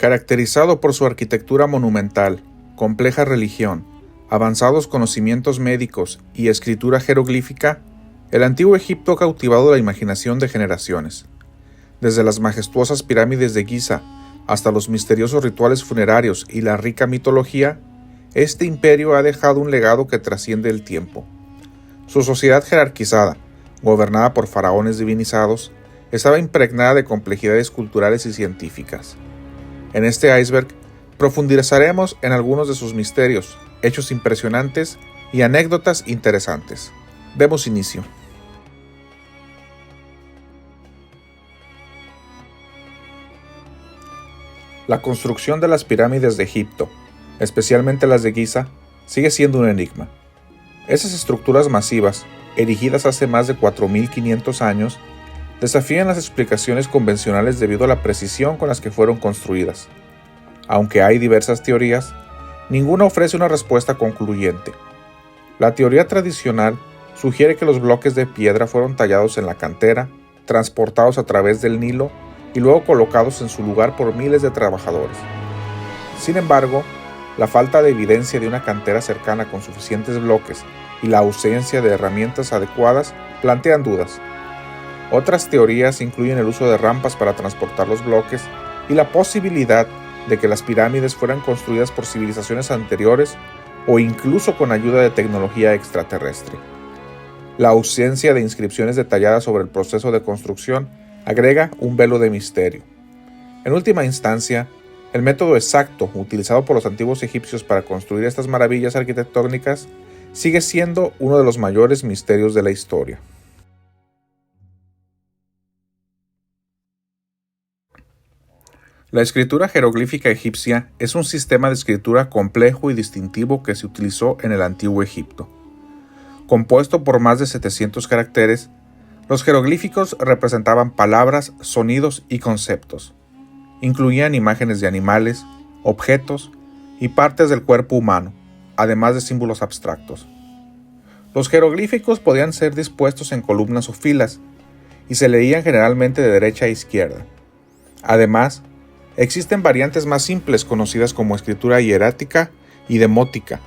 Caracterizado por su arquitectura monumental, compleja religión, avanzados conocimientos médicos y escritura jeroglífica, el antiguo Egipto ha cautivado la imaginación de generaciones. Desde las majestuosas pirámides de Giza hasta los misteriosos rituales funerarios y la rica mitología, este imperio ha dejado un legado que trasciende el tiempo. Su sociedad jerarquizada, gobernada por faraones divinizados, estaba impregnada de complejidades culturales y científicas. En este iceberg profundizaremos en algunos de sus misterios, hechos impresionantes y anécdotas interesantes. Demos inicio. La construcción de las pirámides de Egipto, especialmente las de Giza, sigue siendo un enigma. Esas estructuras masivas, erigidas hace más de 4.500 años, desafían las explicaciones convencionales debido a la precisión con las que fueron construidas. Aunque hay diversas teorías, ninguna ofrece una respuesta concluyente. La teoría tradicional sugiere que los bloques de piedra fueron tallados en la cantera, transportados a través del Nilo y luego colocados en su lugar por miles de trabajadores. Sin embargo, la falta de evidencia de una cantera cercana con suficientes bloques y la ausencia de herramientas adecuadas plantean dudas. Otras teorías incluyen el uso de rampas para transportar los bloques y la posibilidad de que las pirámides fueran construidas por civilizaciones anteriores o incluso con ayuda de tecnología extraterrestre. La ausencia de inscripciones detalladas sobre el proceso de construcción agrega un velo de misterio. En última instancia, el método exacto utilizado por los antiguos egipcios para construir estas maravillas arquitectónicas sigue siendo uno de los mayores misterios de la historia. La escritura jeroglífica egipcia es un sistema de escritura complejo y distintivo que se utilizó en el antiguo Egipto. Compuesto por más de 700 caracteres, los jeroglíficos representaban palabras, sonidos y conceptos. Incluían imágenes de animales, objetos y partes del cuerpo humano, además de símbolos abstractos. Los jeroglíficos podían ser dispuestos en columnas o filas y se leían generalmente de derecha a izquierda. Además, existen variantes más simples conocidas como escritura hierática y demótica,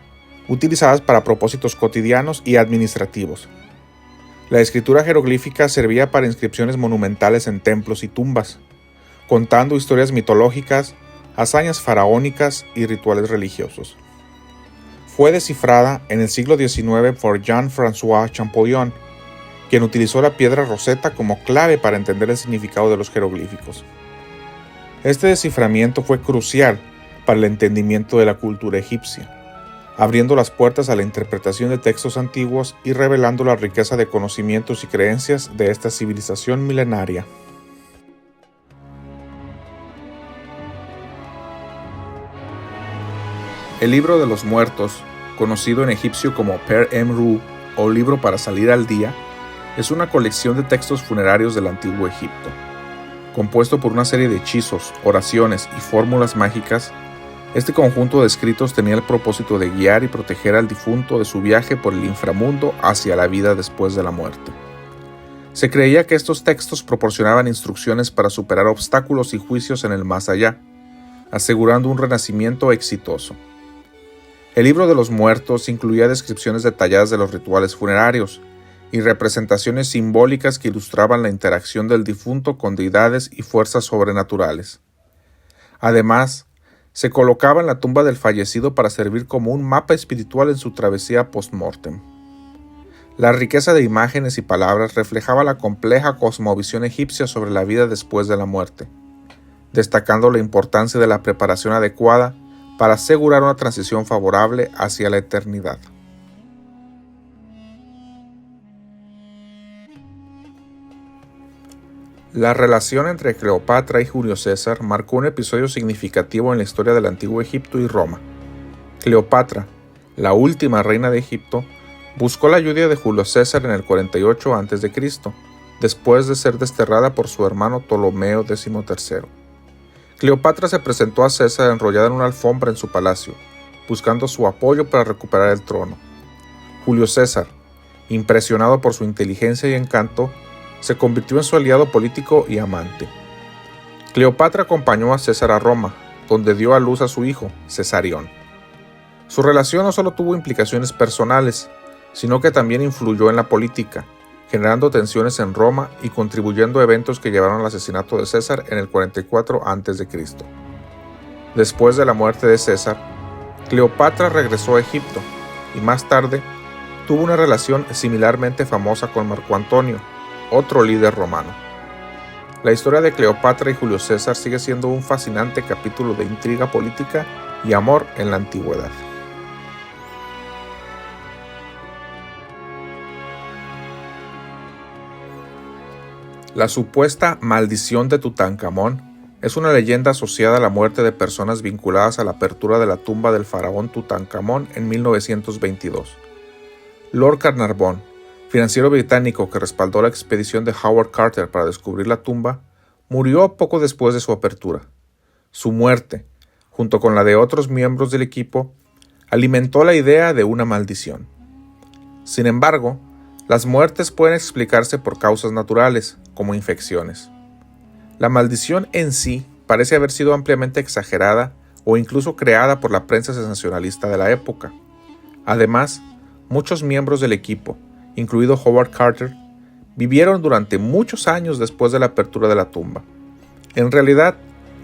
utilizadas para propósitos cotidianos y administrativos. La escritura jeroglífica servía para inscripciones monumentales en templos y tumbas, contando historias mitológicas, hazañas faraónicas y rituales religiosos. Fue descifrada en el siglo XIX por Jean-François Champollion, quien utilizó la piedra Rosetta como clave para entender el significado de los jeroglíficos. Este desciframiento fue crucial para el entendimiento de la cultura egipcia, abriendo las puertas a la interpretación de textos antiguos y revelando la riqueza de conocimientos y creencias de esta civilización milenaria. El libro de los muertos, conocido en egipcio como Per Emru o libro para salir al día, es una colección de textos funerarios del antiguo Egipto. Compuesto por una serie de hechizos, oraciones y fórmulas mágicas, este conjunto de escritos tenía el propósito de guiar y proteger al difunto de su viaje por el inframundo hacia la vida después de la muerte. Se creía que estos textos proporcionaban instrucciones para superar obstáculos y juicios en el más allá, asegurando un renacimiento exitoso. El libro de los muertos incluía descripciones detalladas de los rituales funerarios y representaciones simbólicas que ilustraban la interacción del difunto con deidades y fuerzas sobrenaturales. Además, se colocaba en la tumba del fallecido para servir como un mapa espiritual en su travesía post-mortem. La riqueza de imágenes y palabras reflejaba la compleja cosmovisión egipcia sobre la vida después de la muerte, destacando la importancia de la preparación adecuada para asegurar una transición favorable hacia la eternidad. La relación entre Cleopatra y Julio César marcó un episodio significativo en la historia del antiguo Egipto y Roma. Cleopatra, la última reina de Egipto, buscó la ayuda de Julio César en el 48 a.C., después de ser desterrada por su hermano Ptolomeo XIII. Cleopatra se presentó a César enrollada en una alfombra en su palacio, buscando su apoyo para recuperar el trono. Julio César, impresionado por su inteligencia y encanto, se convirtió en su aliado político y amante. Cleopatra acompañó a César a Roma, donde dio a luz a su hijo, Cesarión. Su relación no solo tuvo implicaciones personales, sino que también influyó en la política, generando tensiones en Roma y contribuyendo a eventos que llevaron al asesinato de César en el 44 a.C. Después de la muerte de César, Cleopatra regresó a Egipto y más tarde tuvo una relación similarmente famosa con Marco Antonio, otro líder romano. La historia de Cleopatra y Julio César sigue siendo un fascinante capítulo de intriga política y amor en la antigüedad. La supuesta maldición de Tutankamón es una leyenda asociada a la muerte de personas vinculadas a la apertura de la tumba del faraón Tutankamón en 1922. Lord Carnarvon, financiero británico que respaldó la expedición de Howard Carter para descubrir la tumba, murió poco después de su apertura. Su muerte, junto con la de otros miembros del equipo, alimentó la idea de una maldición. Sin embargo, las muertes pueden explicarse por causas naturales, como infecciones. La maldición en sí parece haber sido ampliamente exagerada o incluso creada por la prensa sensacionalista de la época. Además, muchos miembros del equipo, incluido Howard Carter, vivieron durante muchos años después de la apertura de la tumba. En realidad,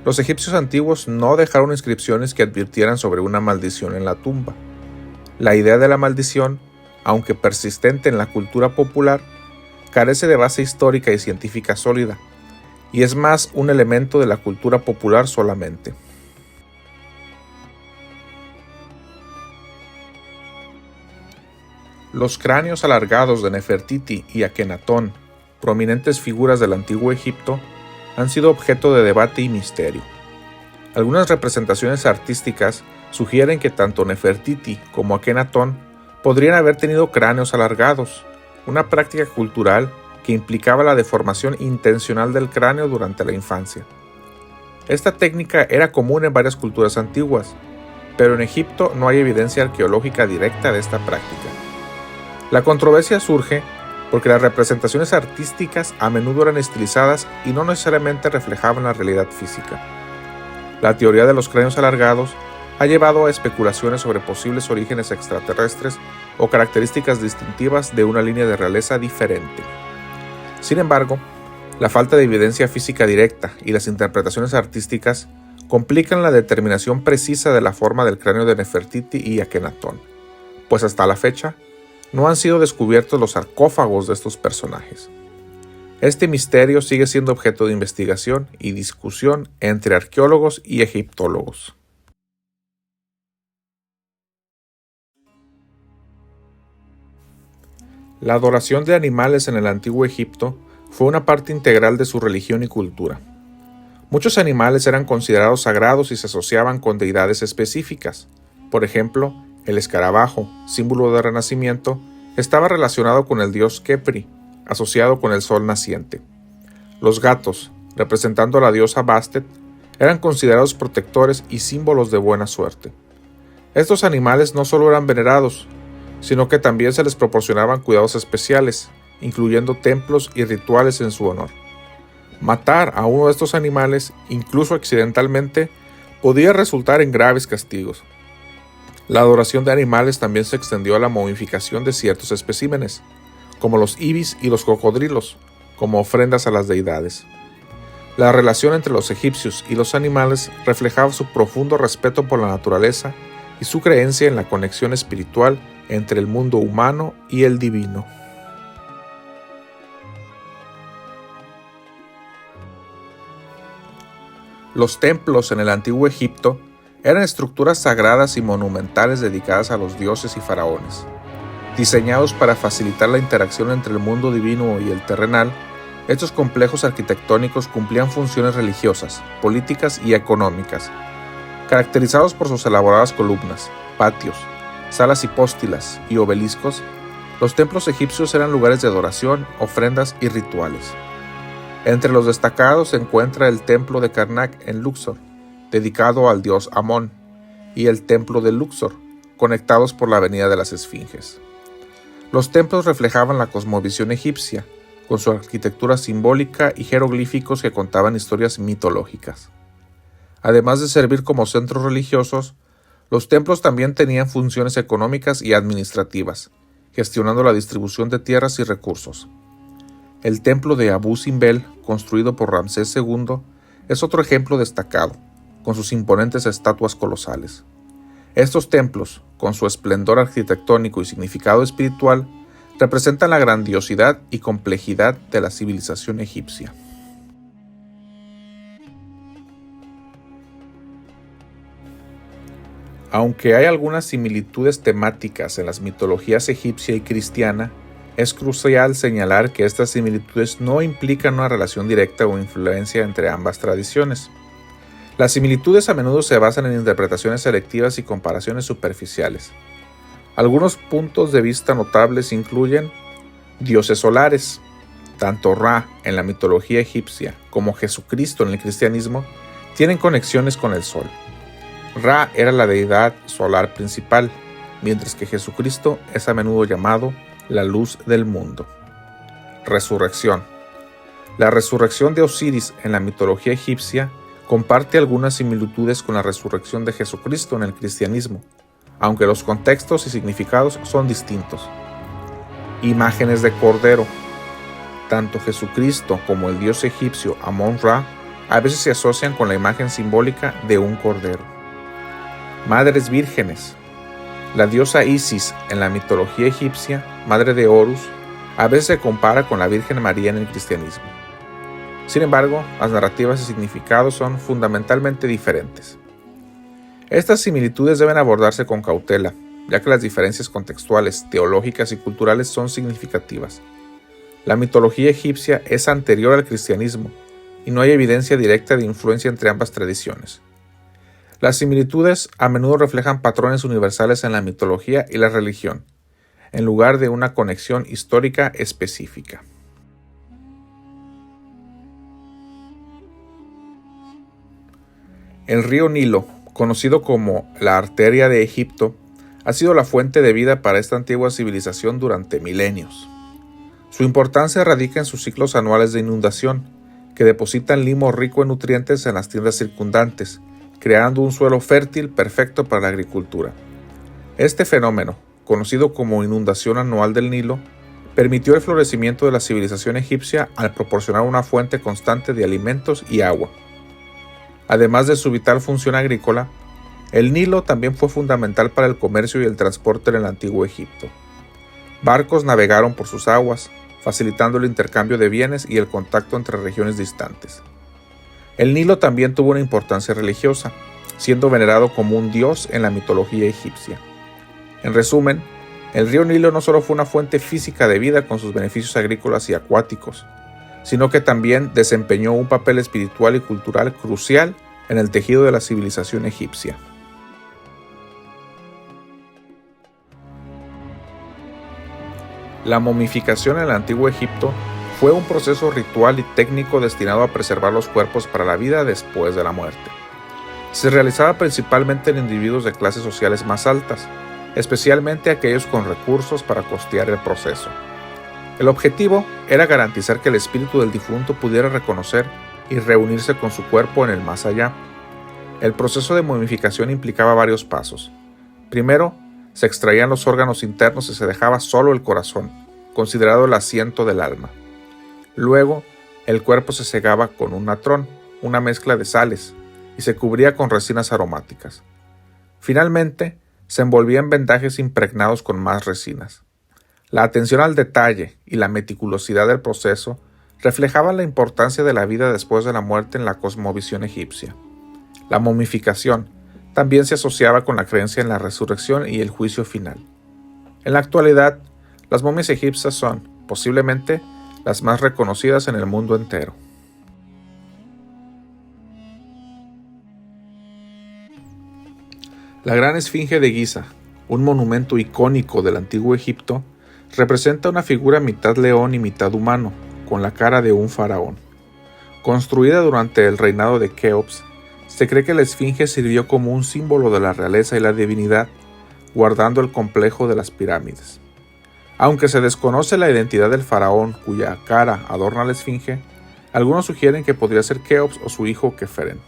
los egipcios antiguos no dejaron inscripciones que advirtieran sobre una maldición en la tumba. La idea de la maldición, aunque persistente en la cultura popular, carece de base histórica y científica sólida, y es más un elemento de la cultura popular solamente. Los cráneos alargados de Nefertiti y Akenatón, prominentes figuras del antiguo Egipto, han sido objeto de debate y misterio. Algunas representaciones artísticas sugieren que tanto Nefertiti como Akenatón podrían haber tenido cráneos alargados, una práctica cultural que implicaba la deformación intencional del cráneo durante la infancia. Esta técnica era común en varias culturas antiguas, pero en Egipto no hay evidencia arqueológica directa de esta práctica. La controversia surge porque las representaciones artísticas a menudo eran estilizadas y no necesariamente reflejaban la realidad física. La teoría de los cráneos alargados ha llevado a especulaciones sobre posibles orígenes extraterrestres o características distintivas de una línea de realeza diferente. Sin embargo, la falta de evidencia física directa y las interpretaciones artísticas complican la determinación precisa de la forma del cráneo de Nefertiti y Akenatón, pues hasta la fecha no han sido descubiertos los sarcófagos de estos personajes. Este misterio sigue siendo objeto de investigación y discusión entre arqueólogos y egiptólogos. La adoración de animales en el antiguo Egipto fue una parte integral de su religión y cultura. Muchos animales eran considerados sagrados y se asociaban con deidades específicas. Por ejemplo, el escarabajo, símbolo de renacimiento, estaba relacionado con el dios Khepri, asociado con el sol naciente. Los gatos, representando a la diosa Bastet, eran considerados protectores y símbolos de buena suerte. Estos animales no solo eran venerados, sino que también se les proporcionaban cuidados especiales, incluyendo templos y rituales en su honor. Matar a uno de estos animales, incluso accidentalmente, podía resultar en graves castigos. La adoración de animales también se extendió a la momificación de ciertos especímenes, como los ibis y los cocodrilos, como ofrendas a las deidades. La relación entre los egipcios y los animales reflejaba su profundo respeto por la naturaleza y su creencia en la conexión espiritual entre el mundo humano y el divino. Los templos en el antiguo Egipto eran estructuras sagradas y monumentales dedicadas a los dioses y faraones. Diseñados para facilitar la interacción entre el mundo divino y el terrenal, estos complejos arquitectónicos cumplían funciones religiosas, políticas y económicas. Caracterizados por sus elaboradas columnas, patios, salas hipóstilas y obeliscos, los templos egipcios eran lugares de adoración, ofrendas y rituales. Entre los destacados se encuentra el templo de Karnak en Luxor, dedicado al dios Amón, y el templo de Luxor, conectados por la avenida de las Esfinges. Los templos reflejaban la cosmovisión egipcia, con su arquitectura simbólica y jeroglíficos que contaban historias mitológicas. Además de servir como centros religiosos, los templos también tenían funciones económicas y administrativas, gestionando la distribución de tierras y recursos. El templo de Abu Simbel, construido por Ramsés II, es otro ejemplo destacado, con sus imponentes estatuas colosales. Estos templos, con su esplendor arquitectónico y significado espiritual, representan la grandiosidad y complejidad de la civilización egipcia. Aunque hay algunas similitudes temáticas en las mitologías egipcia y cristiana, es crucial señalar que estas similitudes no implican una relación directa o influencia entre ambas tradiciones. Las similitudes a menudo se basan en interpretaciones selectivas y comparaciones superficiales. Algunos puntos de vista notables incluyen dioses solares. Tanto Ra en la mitología egipcia como Jesucristo en el cristianismo tienen conexiones con el sol. Ra era la deidad solar principal, mientras que Jesucristo es a menudo llamado la luz del mundo. Resurrección. La resurrección de Osiris en la mitología egipcia comparte algunas similitudes con la resurrección de Jesucristo en el cristianismo, aunque los contextos y significados son distintos. Imágenes de cordero. Tanto Jesucristo como el dios egipcio Amón-Ra a veces se asocian con la imagen simbólica de un cordero. Madres vírgenes. La diosa Isis en la mitología egipcia, madre de Horus, a veces se compara con la Virgen María en el cristianismo. Sin embargo, las narrativas y significados son fundamentalmente diferentes. Estas similitudes deben abordarse con cautela, ya que las diferencias contextuales, teológicas y culturales son significativas. La mitología egipcia es anterior al cristianismo, y no hay evidencia directa de influencia entre ambas tradiciones. Las similitudes a menudo reflejan patrones universales en la mitología y la religión, en lugar de una conexión histórica específica. El río Nilo, conocido como la arteria de Egipto, ha sido la fuente de vida para esta antigua civilización durante milenios. Su importancia radica en sus ciclos anuales de inundación, que depositan limo rico en nutrientes en las tierras circundantes, creando un suelo fértil perfecto para la agricultura. Este fenómeno, conocido como inundación anual del Nilo, permitió el florecimiento de la civilización egipcia al proporcionar una fuente constante de alimentos y agua. Además de su vital función agrícola, el Nilo también fue fundamental para el comercio y el transporte en el antiguo Egipto. Barcos navegaron por sus aguas, facilitando el intercambio de bienes y el contacto entre regiones distantes. El Nilo también tuvo una importancia religiosa, siendo venerado como un dios en la mitología egipcia. En resumen, el río Nilo no solo fue una fuente física de vida con sus beneficios agrícolas y acuáticos, sino que también desempeñó un papel espiritual y cultural crucial en el tejido de la civilización egipcia. La momificación en el antiguo Egipto fue un proceso ritual y técnico destinado a preservar los cuerpos para la vida después de la muerte. Se realizaba principalmente en individuos de clases sociales más altas, especialmente aquellos con recursos para costear el proceso. El objetivo era garantizar que el espíritu del difunto pudiera reconocer y reunirse con su cuerpo en el más allá. El proceso de momificación implicaba varios pasos. Primero, se extraían los órganos internos y se dejaba solo el corazón, considerado el asiento del alma. Luego, el cuerpo se segaba con un natrón, una mezcla de sales, y se cubría con resinas aromáticas. Finalmente, se envolvía en vendajes impregnados con más resinas. La atención al detalle y la meticulosidad del proceso reflejaban la importancia de la vida después de la muerte en la cosmovisión egipcia. La momificación también se asociaba con la creencia en la resurrección y el juicio final. En la actualidad, las momias egipcias son, posiblemente, las más reconocidas en el mundo entero. La Gran Esfinge de Giza, un monumento icónico del antiguo Egipto, representa una figura mitad león y mitad humano, con la cara de un faraón. Construida durante el reinado de Keops, se cree que la esfinge sirvió como un símbolo de la realeza y la divinidad, guardando el complejo de las pirámides. Aunque se desconoce la identidad del faraón cuya cara adorna la esfinge, algunos sugieren que podría ser Keops o su hijo Keferen.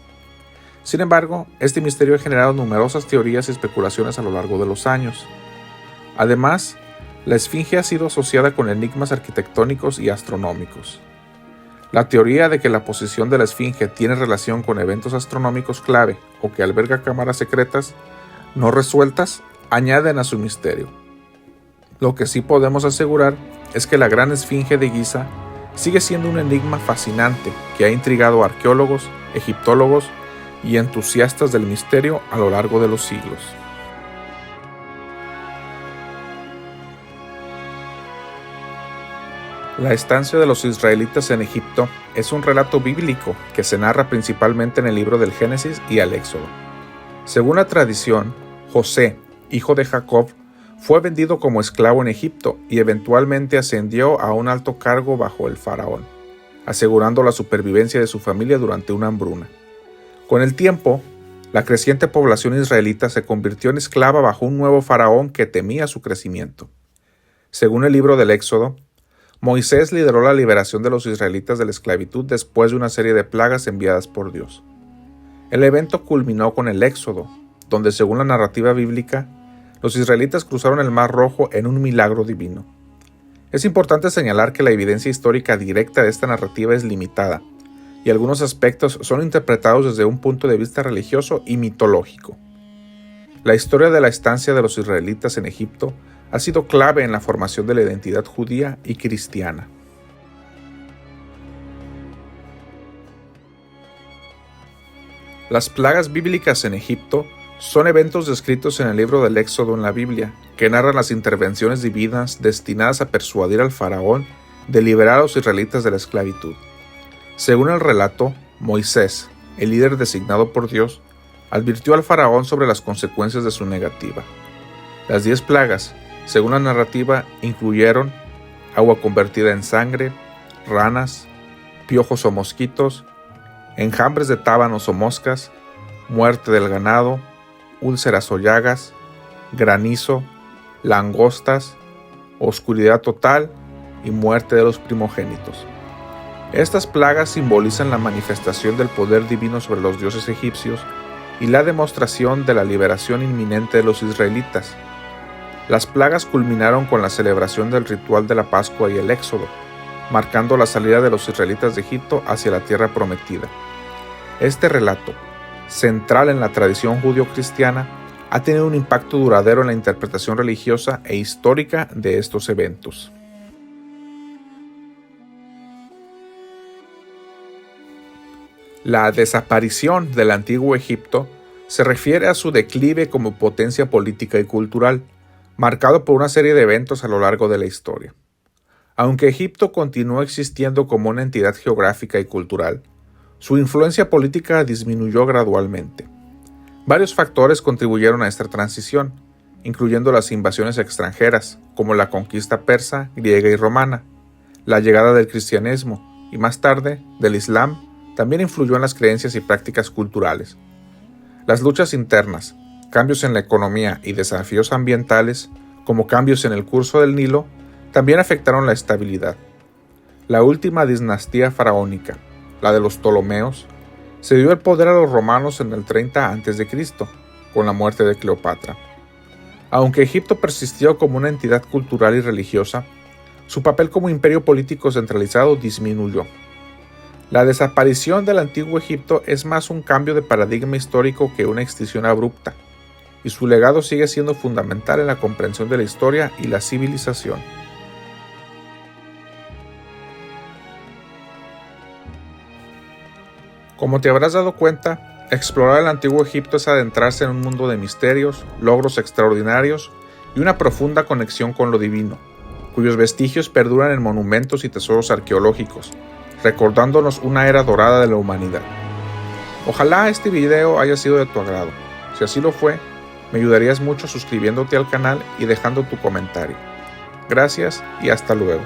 Sin embargo, este misterio ha generado numerosas teorías y especulaciones a lo largo de los años. Además, la esfinge ha sido asociada con enigmas arquitectónicos y astronómicos. La teoría de que la posición de la esfinge tiene relación con eventos astronómicos clave o que alberga cámaras secretas no resueltas añaden a su misterio. Lo que sí podemos asegurar es que la gran esfinge de Giza sigue siendo un enigma fascinante que ha intrigado a arqueólogos, egiptólogos y entusiastas del misterio a lo largo de los siglos. La estancia de los israelitas en Egipto es un relato bíblico que se narra principalmente en el libro del Génesis y el Éxodo. Según la tradición, José, hijo de Jacob, fue vendido como esclavo en Egipto y eventualmente ascendió a un alto cargo bajo el faraón, asegurando la supervivencia de su familia durante una hambruna. Con el tiempo, la creciente población israelita se convirtió en esclava bajo un nuevo faraón que temía su crecimiento. Según el libro del Éxodo, Moisés lideró la liberación de los israelitas de la esclavitud después de una serie de plagas enviadas por Dios. El evento culminó con el Éxodo, donde según la narrativa bíblica, los israelitas cruzaron el Mar Rojo en un milagro divino. Es importante señalar que la evidencia histórica directa de esta narrativa es limitada, y algunos aspectos son interpretados desde un punto de vista religioso y mitológico. La historia de la estancia de los israelitas en Egipto ha sido clave en la formación de la identidad judía y cristiana. Las plagas bíblicas en Egipto son eventos descritos en el libro del Éxodo en la Biblia, que narran las intervenciones divinas destinadas a persuadir al faraón de liberar a los israelitas de la esclavitud. Según el relato, Moisés, el líder designado por Dios, advirtió al faraón sobre las consecuencias de su negativa. Las 10 plagas, según la narrativa, incluyeron agua convertida en sangre, ranas, piojos o mosquitos, enjambres de tábanos o moscas, muerte del ganado, úlceras o llagas, granizo, langostas, oscuridad total y muerte de los primogénitos. Estas plagas simbolizan la manifestación del poder divino sobre los dioses egipcios y la demostración de la liberación inminente de los israelitas. Las plagas culminaron con la celebración del ritual de la Pascua y el Éxodo, marcando la salida de los israelitas de Egipto hacia la tierra prometida. Este relato, central en la tradición judío-cristiana, ha tenido un impacto duradero en la interpretación religiosa e histórica de estos eventos. La desaparición del antiguo Egipto se refiere a su declive como potencia política y cultural, marcado por una serie de eventos a lo largo de la historia. Aunque Egipto continuó existiendo como una entidad geográfica y cultural, su influencia política disminuyó gradualmente. Varios factores contribuyeron a esta transición, incluyendo las invasiones extranjeras, como la conquista persa, griega y romana, la llegada del cristianismo y más tarde del Islam también influyó en las creencias y prácticas culturales. Las luchas internas, cambios en la economía y desafíos ambientales, como cambios en el curso del Nilo, también afectaron la estabilidad. La última dinastía faraónica, la de los Ptolomeos, se dio el poder a los romanos en el 30 a.C., con la muerte de Cleopatra. Aunque Egipto persistió como una entidad cultural y religiosa, su papel como imperio político centralizado disminuyó. La desaparición del antiguo Egipto es más un cambio de paradigma histórico que una extinción abrupta, y su legado sigue siendo fundamental en la comprensión de la historia y la civilización. Como te habrás dado cuenta, explorar el antiguo Egipto es adentrarse en un mundo de misterios, logros extraordinarios y una profunda conexión con lo divino, cuyos vestigios perduran en monumentos y tesoros arqueológicos, recordándonos una era dorada de la humanidad. Ojalá este video haya sido de tu agrado. Si así lo fue, me ayudarías mucho suscribiéndote al canal y dejando tu comentario. Gracias y hasta luego.